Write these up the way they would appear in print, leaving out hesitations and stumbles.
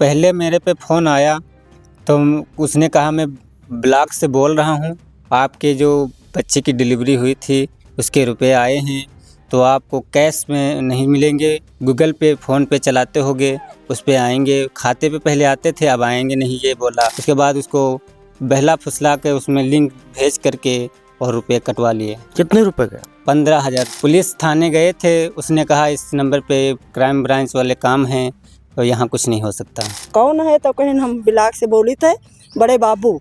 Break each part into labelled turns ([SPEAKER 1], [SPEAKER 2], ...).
[SPEAKER 1] पहले मेरे पे फ़ोन आया तो उसने कहा मैं ब्लॉक से बोल रहा हूँ, आपके जो बच्चे की डिलीवरी हुई थी उसके रुपए आए हैं, तो आपको कैश में नहीं मिलेंगे, गूगल पे फ़ोन पे चलाते होगे उस पे आएंगे, खाते पे पहले आते थे अब आएंगे नहीं, ये बोला। उसके बाद उसको बहला फुसला के उसमें लिंक भेज करके और रुपए कटवा लिए।
[SPEAKER 2] कितने रुपए गए?
[SPEAKER 1] 15,000। पुलिस थाने गए थे, उसने कहा इस नंबर पे क्राइम ब्रांच वाले काम हैं, तो यहाँ कुछ नहीं हो सकता।
[SPEAKER 3] कौन है तो कहीं हम ब्लॉक से बोली थे बड़े बाबू,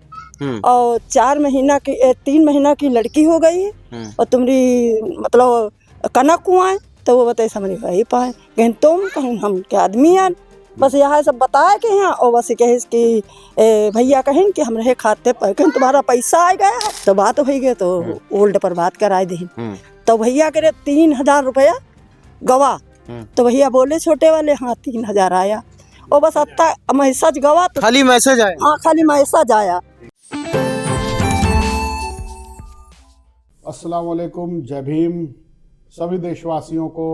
[SPEAKER 3] और 3 महीना की लड़की हो गई और तुम्हारी मतलब कनक कुआं है, तो वो बताए समझ नहीं पाए, कहीं तुम कहीं हम के आदमी यार, बस यहाँ सब बताया कि यहाँ, और बस कहे कि भैया कहें कि हमारे खाते पर कहीं तुम्हारा पैसा आ गया है, तो बात हो गई तो ओल्ड पर बात कराए दी। तो भैया करे 3,000 रुपया गवा, तो भैया बोले छोटे वाले हाँ 3,000 आया, और बस अत्ता मैसेज गवा, तो
[SPEAKER 2] खाली मैसेज आया?
[SPEAKER 3] हाँ खाली मैसेज आया।
[SPEAKER 4] अस्सलाम वालेकुम, जय भीम। सभी देशवासियों को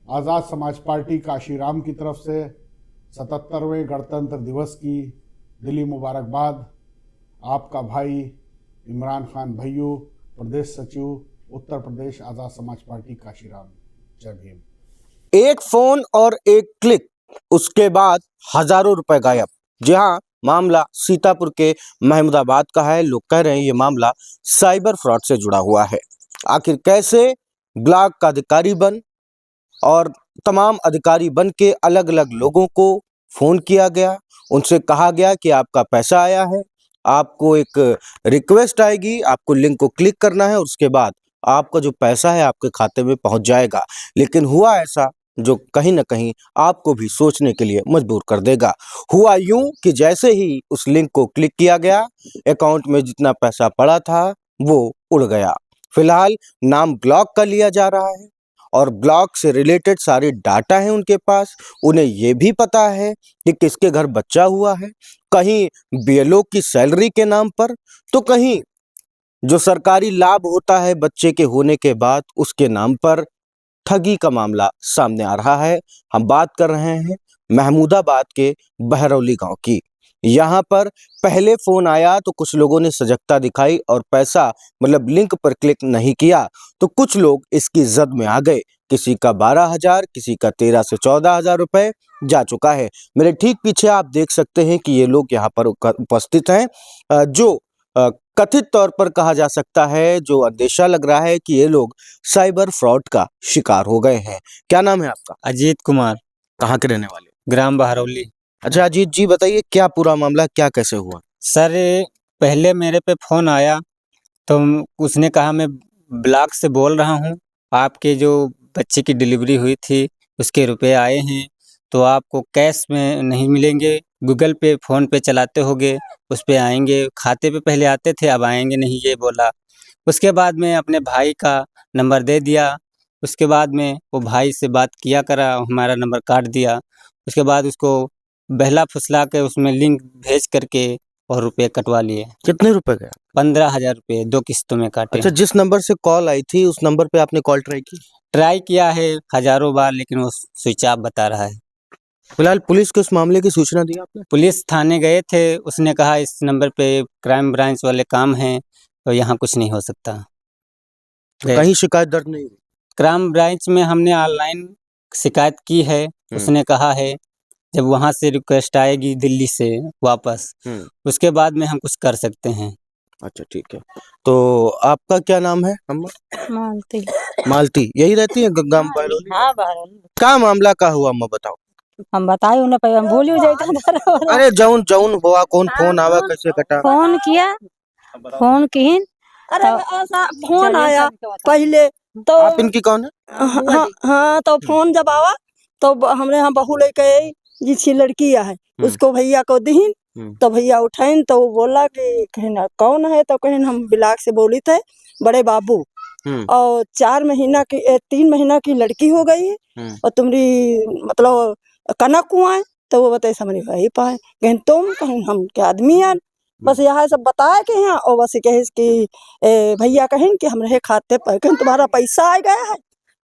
[SPEAKER 4] आज़ाद समाज पार्टी काशीराम की तरफ से 77वें गणतंत्र दिवस की दिली मुबारकबाद। आपका भाई इमरान खान भैयू, प्रदेश सचिव उत्तर प्रदेश आज़ाद समाज पार्टी काशीराम। जय भीम।
[SPEAKER 2] एक फोन और एक क्लिक, उसके बाद हजारों रुपए गायब। जी हाँ, मामला सीतापुर के महमूदाबाद का है। लोग कह रहे हैं ये मामला साइबर फ्रॉड से जुड़ा हुआ है। आखिर कैसे ब्लॉक का अधिकारी बन और तमाम अधिकारी बन के अलग अलग लोगों को फोन किया गया, उनसे कहा गया कि आपका पैसा आया है, आपको एक रिक्वेस्ट आएगी, आपको लिंक को क्लिक करना है और उसके बाद आपका जो पैसा है आपके खाते में पहुंच जाएगा। लेकिन हुआ ऐसा जो कहीं ना कहीं आपको भी सोचने के लिए मजबूर कर देगा। हुआ यूं कि जैसे ही उस लिंक को क्लिक किया गया, अकाउंट में जितना पैसा पड़ा था वो उड़ गया। फिलहाल नाम ब्लॉक कर लिया जा रहा है और ब्लॉक से रिलेटेड सारी डाटा है उनके पास। उन्हें ये भी पता है कि किसके घर बच्चा हुआ है, कहीं बीएलओ की सैलरी के नाम पर, तो कहीं जो सरकारी लाभ होता है बच्चे के होने के बाद उसके नाम पर ठगी का मामला सामने आ रहा है। हम बात कर रहे हैं महमूदाबाद के बहरौली गांव की। यहाँ पर पहले फोन आया तो कुछ लोगों ने सजगता दिखाई और पैसा मतलब लिंक पर क्लिक नहीं किया, तो कुछ लोग इसकी जद में आ गए। किसी का 12,000, किसी का 13 से 14,000 रुपए जा चुका है। मेरे ठीक पीछे आप देख सकते हैं कि ये लोग यहाँ पर उपस्थित हैं, जो कथित तौर पर कहा जा सकता है, जो अंदेशा लग रहा है कि ये लोग साइबर फ्रॉड का शिकार हो गए हैं। क्या नाम है आपका?
[SPEAKER 1] अजीत कुमार।
[SPEAKER 2] कहाँ के रहने वाले?
[SPEAKER 1] ग्राम बहरौली।
[SPEAKER 2] अच्छा अजीत जी, बताइए क्या पूरा मामला, क्या कैसे हुआ?
[SPEAKER 1] सर पहले मेरे पे फ़ोन आया तो उसने कहा मैं ब्लॉक से बोल रहा हूँ, आपके जो बच्चे की डिलीवरी हुई थी उसके रुपए आए हैं, तो आपको कैश में नहीं मिलेंगे, गूगल पे फ़ोन पे चलाते होगे उस पे आएंगे, खाते पे पहले आते थे अब आएंगे नहीं, ये बोला। उसके बाद में अपने भाई का नंबर दे दिया, उसके बाद में वो भाई से बात किया करा, हमारा नंबर काट दिया। उसके बाद उसको बहला फुसला के उसमें लिंक भेज करके और रुपए कटवा लिए।
[SPEAKER 2] कितने रुपए गए?
[SPEAKER 1] 15,000 रुपये 2 किस्तों में काटे।
[SPEAKER 2] अच्छा, जिस नंबर से कॉल आई थी उस नंबर पे आपने कॉल ट्राई की?
[SPEAKER 1] ट्राई किया है हजारों बार, लेकिन वो स्विच ऑफ बता रहा है।
[SPEAKER 2] फिलहाल पुलिस को इस मामले की सूचना दी आपने?
[SPEAKER 1] पुलिस थाने गए थे, उसने कहा इस नंबर पे क्राइम ब्रांच वाले काम हैं, तो यहाँ कुछ नहीं हो सकता।
[SPEAKER 2] कहीं शिकायत दर्ज नहीं हुई?
[SPEAKER 1] क्राइम ब्रांच में हमने ऑनलाइन शिकायत की है, उसने कहा है जब वहाँ से रिक्वेस्ट आएगी दिल्ली से वापस, उसके बाद में हम कुछ कर सकते हैं।
[SPEAKER 2] अच्छा ठीक है, तो आपका क्या नाम है अम्मा?
[SPEAKER 5] मालती।
[SPEAKER 2] मालती, यही रहती है गंगा बहरौली?
[SPEAKER 5] हाँ बहरौली।
[SPEAKER 2] क्या मामला का हुआ अम्मा, बताओ।
[SPEAKER 5] हम बताए उन्हें पे हम भूल ही जाता।
[SPEAKER 2] अरे जौन जौन हुआ, कौन फोन आवा, कैसे कटा?
[SPEAKER 5] फोन किया, फोन किन
[SPEAKER 3] अरे ऐसा फोन आया पहले तो
[SPEAKER 2] आप इनकी कौन है?
[SPEAKER 3] हाँ तो फोन जब आवा तो हमरे यहाँ बहू लेके आई, जिसकी लड़की है उसको भैया को दीन, तो भैया उठाइन तो वो बोला कि कहीं कौन है तो कहीं हम ब्लॉक से बोली थे बड़े बाबू, और 3 महीना की लड़की हो गई और तुम्हारी मतलब कनक कुआं है, तो वो बताए समझ नहीं पाए, कहीं तुम कहीं हम के आदमी यार, बस यहाँ सब बताया कि यहाँ, और बस कहे कि भैया कहें कि हमारे खाते पर कहीं तुम्हारा पैसा आ गया है,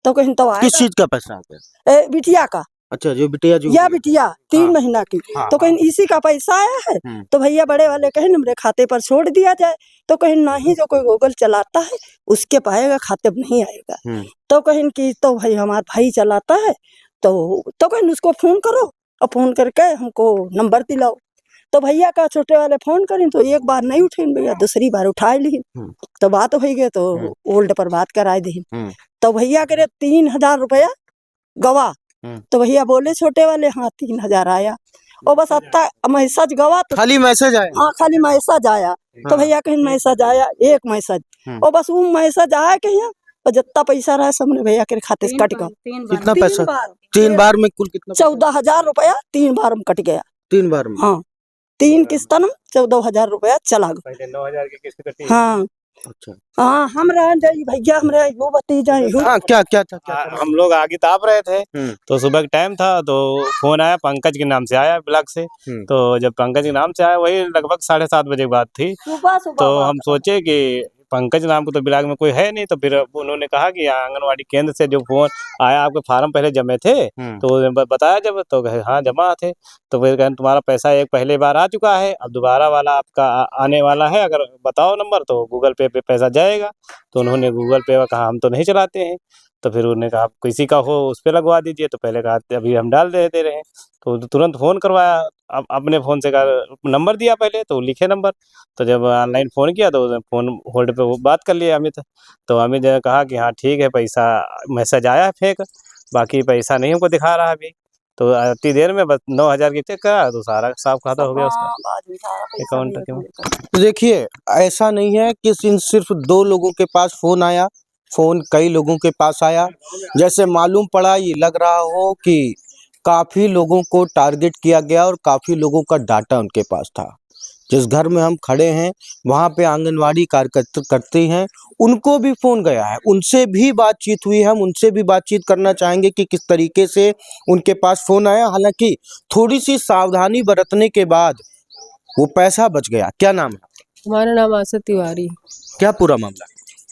[SPEAKER 3] तो कहीं तो
[SPEAKER 2] किस चीज का पैसा आ गया?
[SPEAKER 3] बिटिया का।
[SPEAKER 2] अच्छा, जो बिटिया जो
[SPEAKER 3] या बिटिया 3
[SPEAKER 2] हाँ।
[SPEAKER 3] महीना की।
[SPEAKER 2] हाँ,
[SPEAKER 3] तो कहीं इसी का पैसा आया है, तो भैया बड़े वाले कहे मेरे खाते पर छोड़ दिया जाए। तो कहीं नहीं, जो कोई गूगल चलाता है उसके पाएगा, खाते पर नहीं आएगा। तो कहीं कि तो भाई हमारा भाई चलाता है, तो कहीं उसको फोन करो और फोन करके हमको नंबर दिलाओ। तो भैया का छोटे वाले फोन करें तो एक बार नहीं उठे भैया, दूसरी बार उठा ली। तो बात हो गई तो ओल्ड पर बात कराए दी। तो भैया करे 3000 रुपया गवा। तो भैया बोले छोटे वाले हाँ 3000 आया, और बस अत्ता मैसेज गवा। तो
[SPEAKER 2] खाली मैसेज आया?
[SPEAKER 3] हाँ खाली मैसेज आया। तो भैया कहीं मैसेज आया, एक मैसेज, और बस वो मैसेज आया कहीं, और जितना पैसा रहा सबने भैया के खाते से कट गया।
[SPEAKER 2] कितना पैसा? 3 बार में कुल कितना?
[SPEAKER 3] 14,000 रुपया 3 बार में कट गया।
[SPEAKER 2] 3 बार में?
[SPEAKER 3] हाँ 3 किस्त में 14,000 रुपया चला गया।
[SPEAKER 1] पहले 9,000 की किस्त कटी।
[SPEAKER 3] हाँ
[SPEAKER 2] अच्छा।
[SPEAKER 3] हाँ हमरा जाई भैया, हमरा वो भतीजा
[SPEAKER 2] हाँ, क्या क्या था? क्या
[SPEAKER 6] हम लोग आगे ताप रहे थे, तो सुबह का टाइम था, तो फोन आया पंकज के नाम से, आया ब्लॉक से। तो जब पंकज के नाम से आया, वही लगभग 7:30 बजे की बात थी।
[SPEAKER 3] सुबह
[SPEAKER 6] तो हम सोचे कि पंकज नाम को तो ब्लॉक में कोई है नहीं, तो फिर उन्होंने कहा कि आंगनवाड़ी केंद्र से जो फोन आया, आपके फार्म पहले जमे थे, तो बताया जब, तो कहे हाँ जमा थे। तो फिर कहें तुम्हारा पैसा एक पहले बार आ चुका है, अब दोबारा वाला आपका आने वाला है, अगर बताओ नंबर तो गूगल पे पैसा जाएगा। तो उन्होंने गूगल पे का कहा हम तो नहीं चलाते हैं। तो फिर उन्होंने कहा किसी का हो उस पर लगवा दीजिए। तो पहले कहा अभी हम डाल दे रहे हैं। तो तुरंत फ़ोन करवाया, अब अपने फ़ोन से कहा नंबर दिया पहले, तो लिखे नंबर। तो जब ऑनलाइन फ़ोन किया तो फ़ोन होल्ड पे वो बात कर लिया अमित। तो अमित ने कहा कि हाँ ठीक है, पैसा मैसेज आया है फेक, बाकी पैसा नहीं हमको दिखा रहा अभी। तो इतनी देर में बस 9,000 की चेक करा तो सारा साफ खाता हो गया उसका अकाउंट के।
[SPEAKER 2] तो देखिए, ऐसा नहीं है कि सिर्फ 2 लोगों के पास फोन आया, फोन कई लोगों के पास आया। जैसे मालूम पड़ा, ये लग रहा हो कि काफी लोगों को टारगेट किया गया और काफी लोगों का डाटा उनके पास था। जिस घर में हम खड़े हैं वहाँ पे आंगनवाड़ी कार्यकर्ता करती हैं, उनको भी फोन गया है, उनसे भी बातचीत हुई है। हम उनसे भी बातचीत करना चाहेंगे कि किस तरीके से उनके पास फोन आया। हालांकि थोड़ी सी सावधानी बरतने के बाद वो पैसा बच गया। क्या नाम है?
[SPEAKER 7] हमारा नाम आशा तिवारी।
[SPEAKER 2] क्या पूरा मामला?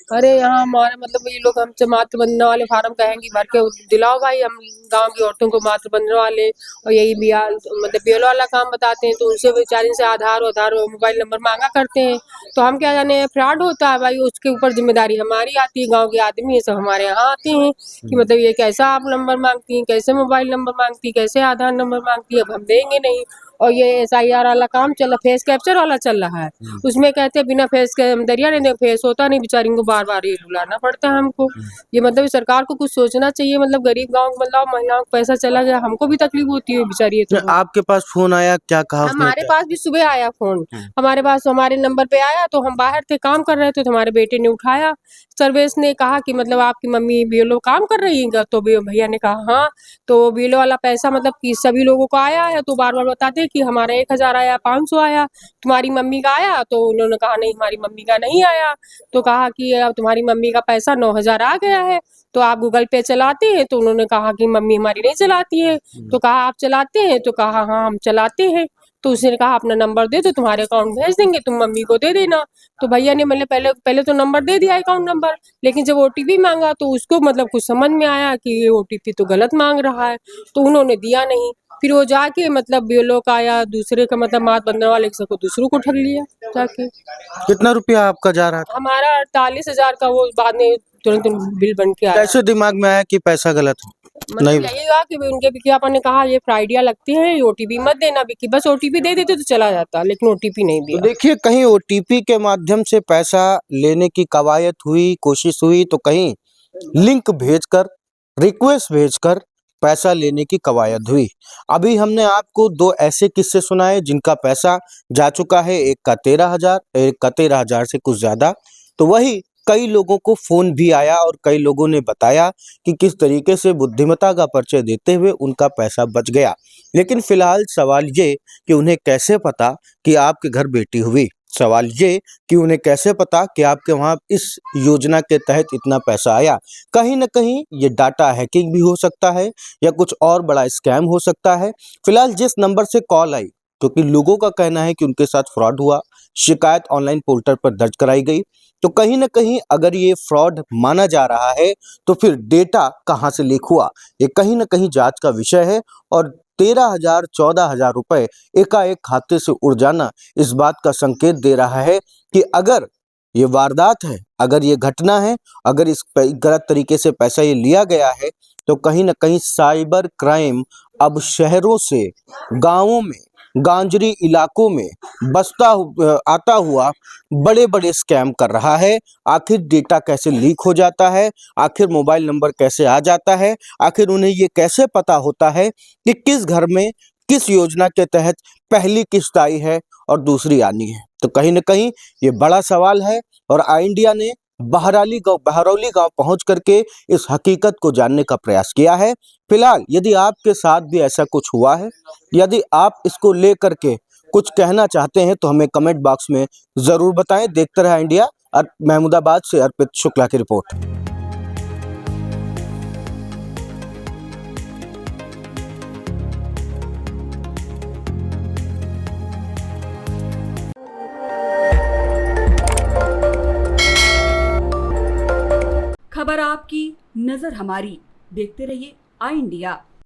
[SPEAKER 7] अरे यहाँ हमारे मतलब ये लोग हमसे मातृ बंधना वाले फार्म कहेंगे भर के दिलाओ भाई, हम गांव की औरतों को मातृ बंधना वाले और यही मतलब बीएलओ वाला काम बताते हैं। तो उनसे बेचारी से आधार मोबाइल नंबर मांगा करते हैं। तो हम क्या जाने फ्रॉड होता है भाई, उसके ऊपर जिम्मेदारी हमारी आती है। गाँव के आदमी ये सब हमारे यहाँ आते हैं कि मतलब ये कैसा आप नंबर मांगती हैं, कैसे मोबाइल नंबर मांगती है, कैसे आधार नंबर मांगती है, अब हम देंगे नहीं। और ये SIR वाला काम चल रहा, फेस कैप्चर वाला चल रहा है, उसमें कहते हैं बिना फेस के हम दरिया नहीं, फेस होता नहीं, बेचारी को बार बार ये बुलाना पड़ता है हमको। ये मतलब सरकार को कुछ सोचना चाहिए। मतलब गरीब गांव मतलब महिलाओं को पैसा चला गया, हमको भी तकलीफ होती है बेचारी। तो
[SPEAKER 2] आपके पास फोन आया, क्या कहा?
[SPEAKER 7] हमारे पास भी सुबह आया फोन, हमारे पास हमारे नंबर पे आया। तो हम बाहर थे, काम कर रहे थे, तो हमारे बेटे ने उठाया। सर्वेश ने कहा कि मतलब आपकी मम्मी बीएलओ काम कर रही है। तो भैया ने कहा हाँ। तो बीएलओ वाला पैसा मतलब कि सभी लोगों को आया है। तो बार बार बताते कि हमारा 1,000 आया, 500 आया, तुम्हारी मम्मी का आया? तो उन्होंने कहा नहीं हमारी मम्मी का नहीं आया। तो कहा कि अब तुम्हारी मम्मी का पैसा 9,000 आ गया है, तो आप गूगल पे चलाते हैं? तो उन्होंने कहा कि मम्मी हमारी नहीं चलाती है। तो कहा आप चलाते हैं? तो कहा हाँ हम चलाते हैं। तो उसने कहा अपना नंबर दे दो, तुम्हारे अकाउंट भेज देंगे, तुम मम्मी को दे देना। तो भैया ने मतलब पहले तो नंबर दे दिया, अकाउंट नंबर, लेकिन जब OTP मांगा तो उसको मतलब कुछ समझ में आया कि ये OTP तो गलत मांग रहा है, तो उन्होंने दिया नहीं। फिर वो जाके मतलब बीएलओ का या दूसरे का मतलब मात बंधने वाले को दूसरों को ठग लिया जाके।
[SPEAKER 2] कितना रुपया आपका जा रहा था?
[SPEAKER 7] हमारा 48,000 का वो बाद में तुरंत बिल बन के आया।
[SPEAKER 2] कैसे दिमाग में आया कि पैसा गलत है?
[SPEAKER 7] मतलब यही हुआ कि उनके विज्ञापन ने कहा ये फ्राइडिया लगती है, OTP मत देना विक्की, बस OTP दे देते तो चला जाता, लेकिन OTP नहीं दिया।
[SPEAKER 2] तो देखिए, कहीं OTP के माध्यम से पैसा लेने की कवायद हुई, कोशिश हुई, तो कहीं लिंक भेजकर, रिक्वेस्ट भेजकर पैसा लेने की कवायद हुई। अभी हमने आपको 2 ऐसे किस्से सुनाए जिनका पैसा जा चुका है, एक का 13,000, एक का 13,000 से कुछ ज्यादा। तो वही कई लोगों को फोन भी आया और कई लोगों ने बताया कि किस तरीके से बुद्धिमत्ता का परिचय देते हुए उनका पैसा बच गया। लेकिन फिलहाल सवाल ये कि उन्हें कैसे पता कि आपके घर बेटी हुई, सवाल ये कि उन्हें कैसे पता कि आपके वहाँ इस योजना के तहत इतना पैसा आया। कहीं ना कहीं ये डाटा हैकिंग भी हो सकता है या कुछ और बड़ा स्कैम हो सकता है। फिलहाल जिस नंबर से कॉल आई, क्योंकि लोगों का कहना है कि उनके साथ फ्रॉड हुआ, शिकायत ऑनलाइन पोर्टल पर दर्ज कराई गई। तो कहीं ना कहीं अगर ये फ्रॉड माना जा रहा है तो फिर डेटा कहां से लीक हुआ, ये कहीं ना कहीं जांच का विषय है। और 13,000 14,000 रुपए एकाएक खाते से उड़ जाना इस बात का संकेत दे रहा है कि अगर ये वारदात है, अगर ये घटना है, अगर इस गलत तरीके से पैसा ये लिया गया है, तो कहीं ना कहीं साइबर क्राइम अब शहरों से गांवों में, गांजरी इलाकों में आता हुआ बड़े बड़े स्कैम कर रहा है। आखिर डेटा कैसे लीक हो जाता है, आखिर मोबाइल नंबर कैसे आ जाता है, आखिर उन्हें ये कैसे पता होता है कि किस घर में किस योजना के तहत पहली किस्त आई है और दूसरी आनी है। तो कहीं ना कहीं ये बड़ा सवाल है और आई इंडिया ने बहरौली गांव पहुंच करके इस हकीकत को जानने का प्रयास किया है। फिलहाल यदि आपके साथ भी ऐसा कुछ हुआ है, यदि आप इसको लेकर के कुछ कहना चाहते हैं तो हमें कमेंट बॉक्स में जरूर बताएं। देखते रहे इंडिया। महमूदाबाद से अर्पित शुक्ला की रिपोर्ट।
[SPEAKER 8] खबर आपकी, नजर हमारी। देखते रहिए आई इंडिया।